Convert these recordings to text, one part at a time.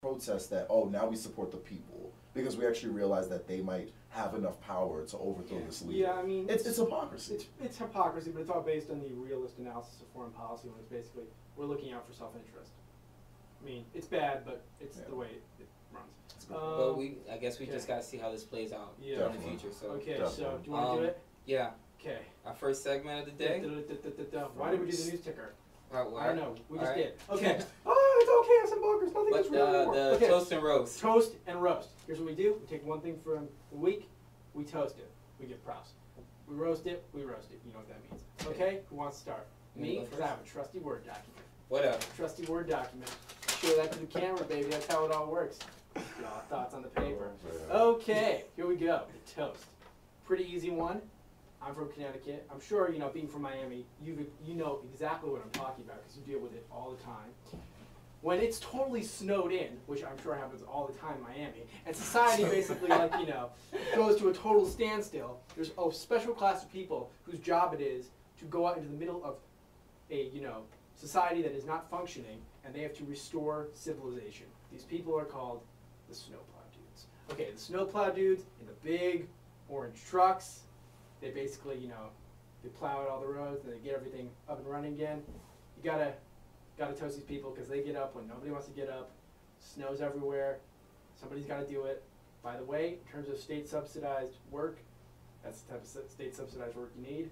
protest that, oh, now we support the people because we actually realize that they might have enough power to overthrow this leader. Yeah, I mean, it's hypocrisy. It's hypocrisy, but it's all based on the realist analysis of foreign policy when it's basically we're looking out for self-interest. I mean, it's bad, but it's the way it runs. But I guess we just got to see how this plays out in the future. So okay, so do you want to do it? Yeah. Okay. Our first segment of the day. Why did we do the news ticker? I don't know. We just did. Okay. Oh, it's okay. Have some bonkers. Nothing is real anymore. The toast and roast. Toast and roast. Here's what we do. We take one thing from the week. We toast it. We give props. We roast it. We roast it. You know what that means. Okay? Who wants to start? Me, because I have a trusty Word document. Whatever. Trusty Word document. Show that to the camera, baby. That's how it all works. Draw thoughts on the paper. Okay. Here we go. The toast. Pretty easy one. I'm from Connecticut. I'm sure, being from Miami, you know exactly what I'm talking about because you deal with it all the time. When it's totally snowed in, which I'm sure happens all the time in Miami, and society basically, goes to a total standstill, there's a special class of people whose job it is to go out into the middle of a, society that is not functioning, and they have to restore civilization. These people are called the snowplow dudes. Okay, the snowplow dudes in the big orange trucks. They basically, they plow out all the roads and they get everything up and running again. You gotta toast these people because they get up when nobody wants to get up. Snow's everywhere. Somebody's got to do it. By the way, in terms of state subsidized work, that's the type of state subsidized work you need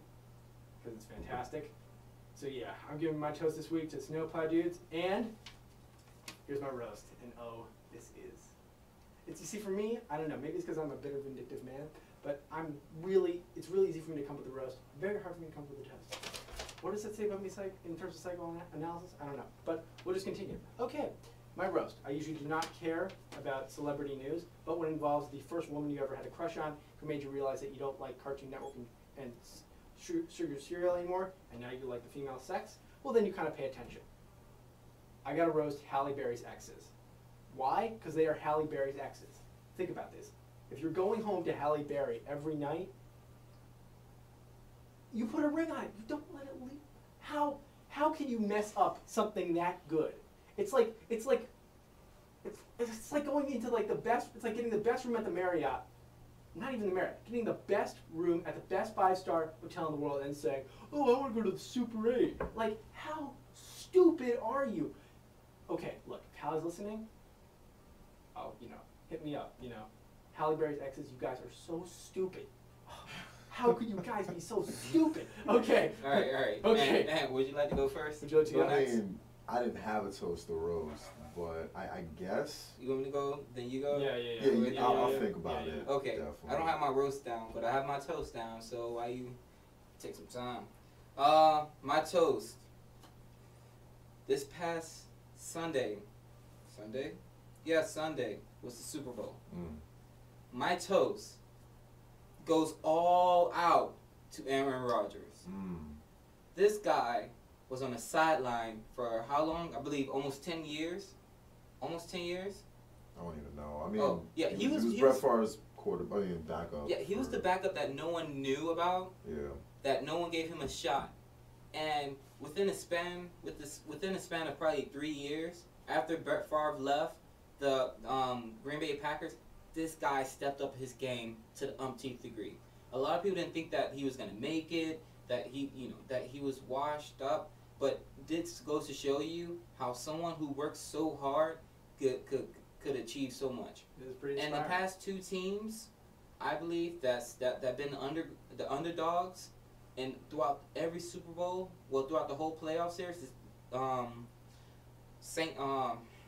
because it's fantastic. So yeah, I'm giving my toast this week to snowplow dudes, and here's my roast. And oh, this is. You see, for me, I don't know. Maybe it's because I'm a bitter, vindictive man. But it's really easy for me to come up with a roast. Very hard for me to come up with a toast. What does that say about me in terms of psychoanalysis? I don't know. But we'll just continue. Okay, my roast. I usually do not care about celebrity news, but when it involves the first woman you ever had a crush on who made you realize that you don't like Cartoon Network and sugar cereal anymore, and now you like the female sex, well then you kind of pay attention. I got to roast Halle Berry's exes. Why? Because they are Halle Berry's exes. Think about this. If you're going home to Halle Berry every night, you put a ring on it. You don't let it leave. How can you mess up something that good? It's like going into the best. It's like getting the best room at the Marriott. Not even the Marriott. Getting the best room at the best 5-star hotel in the world and saying, "Oh, I want to go to the Super 8." Like, how stupid are you? Okay, look. If Halle's listening, oh, hit me up. Halle Berry's exes, you guys are so stupid. How could you guys be so stupid? Okay. All right. Okay. Man, would you like to go first? Would you like to go next? I didn't have a toast or roast, but I guess. You want me to go? Then you go? Yeah, I'll think about it. Okay. Definitely. I don't have my roast down, but I have my toast down, so why you take some time? My toast. This past Sunday was the Super Bowl. My toast goes all out to Aaron Rodgers. This guy was on the sideline for how long? I believe almost 10 years. Almost 10 years? I don't even know. I mean, he was Brett Favre's backup. Yeah, he was the backup that no one knew about. Yeah. That no one gave him a shot. And within a span of probably 3 years, after Brett Favre left the Green Bay Packers, this guy stepped up his game to the umpteenth degree. A lot of people didn't think that he was going to make it, that he was washed up, but this goes to show you how someone who works so hard could achieve so much. And the past two teams, I believe that been the underdogs, and throughout every Super Bowl, throughout the whole playoff series,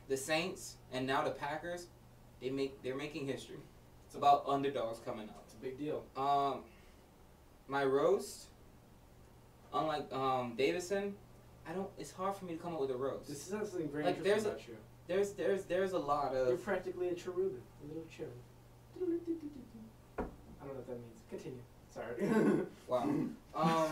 the Saints and now the Packers, they're making history. It's about underdogs coming out. It's a big deal. My roast, unlike Davison, it's hard for me to come up with a roast. This is something very interesting about you. There's a lot of. You're practically a cherubic, a little cherub. I don't know what that means. Continue. Sorry. Wow.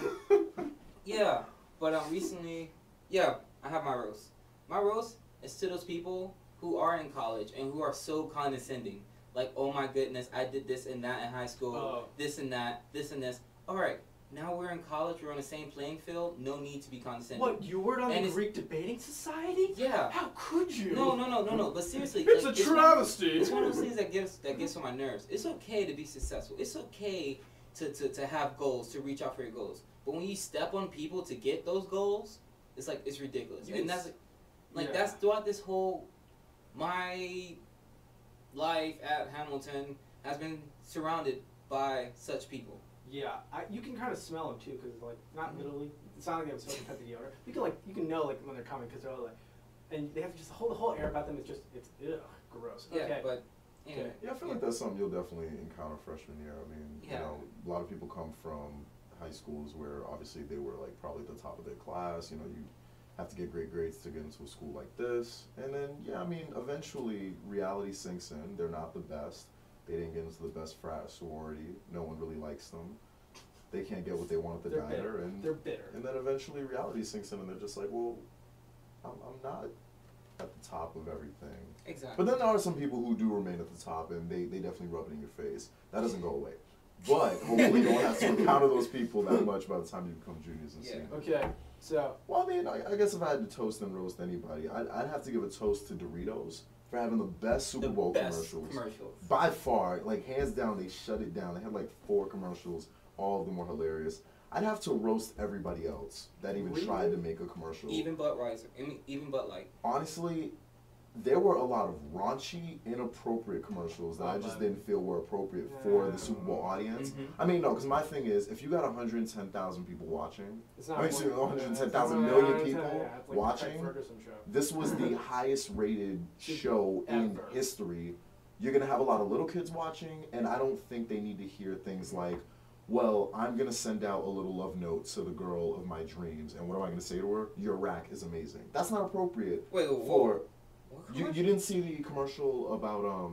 Yeah, but recently, I have my roast. My roast is to those people who are in college and who are so condescending. Like, oh my goodness, I did this and that in high school, this and that, this and this. All right, now we're in college, we're on the same playing field, no need to be condescending. What, you weren't on And the it's- Greek debating society? Yeah. How could you? No, but seriously. It's like, a travesty. It's one of those things that gets on my nerves. It's okay to be successful. It's okay to have goals, to reach out for your goals. But when you step on people to get those goals, it's like, it's ridiculous. And that's that's throughout this whole, my life at Hamilton has been surrounded by such people. Yeah, you can kind of smell them too, because like not literally. It's not like they have a smoking type of deodorant. You can know like when they're coming because they're all like, and they have just the whole air about them is just it's gross. Yeah, okay. but anyway. Yeah, I feel like that's something you'll definitely encounter freshman year. I mean, you know, a lot of people come from high schools where obviously they were like probably at the top of their class. You know, you have to get great grades to get into a school like this, and then I mean, eventually reality sinks in. They're not the best. They didn't get into the best frat sorority. No one really likes them. They can't get what they want at the diner, and they're bitter. And then eventually reality sinks in, and they're just like, well, I'm not at the top of everything. Exactly. But then there are some people who do remain at the top, and they definitely rub it in your face. That doesn't go away. But hopefully you don't have to encounter those people that much by the time you become juniors and seniors. Okay, so. Well, I mean, I guess if I had to toast and roast anybody, I'd have to give a toast to Doritos for having the best Super Bowl commercials. By far, like hands down, they shut it down. They had like 4 commercials. All of them were hilarious. I'd have to roast everybody else that even tried to make a commercial. Even Budweiser. Even Bud Light. Honestly, there were a lot of raunchy, inappropriate commercials that I just didn't feel were appropriate for the Super Bowl audience. I mean, no, because my thing is, if you got 110,000 people watching, I mean, 110,000 million people watching, this was the highest rated show in history. You're going to have a lot of little kids watching, and I don't think they need to hear things like, well, I'm going to send out a little love note to the girl of my dreams, and what am I going to say to her? Your rack is amazing. That's not appropriate for... You didn't see the commercial about,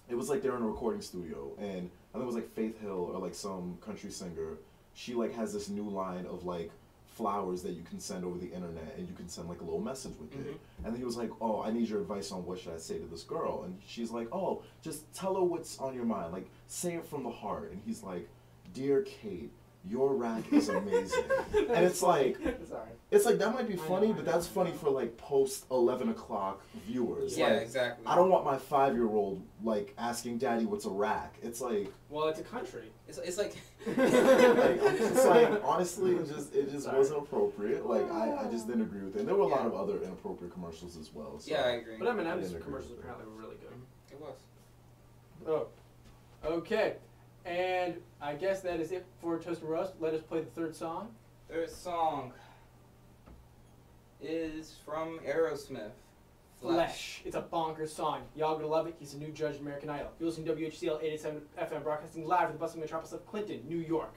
it was like they're in a recording studio, and I think it was like Faith Hill or like some country singer. She like has this new line of like flowers that you can send over the internet, and you can send like a little message with it. And then he was like, oh, I need your advice on what should I say to this girl. And she's like, oh, just tell her what's on your mind. Like, say it from the heart. And he's like, dear Kate, your rack is amazing. And it's like, that might be funny, but that's funny for like post 11 o'clock viewers. Yeah, like, exactly. I don't want my 5-year-old like asking daddy what's a rack. It's like, well, it's a country. It's like, it's like honestly, it just wasn't appropriate. Like I just didn't agree with it. And there were a lot of other inappropriate commercials as well. So yeah, I agree. But M&M's commercials apparently were really good. It was. Oh, okay. And I guess that is it for Toast and Roast. Let us play the third song. Third song is from Aerosmith. Flesh. It's a bonkers song. Y'all gonna love it. He's a new judge in American Idol. You're listening to WHCL 887 FM, broadcasting live from the bustling metropolis of Clinton, New York.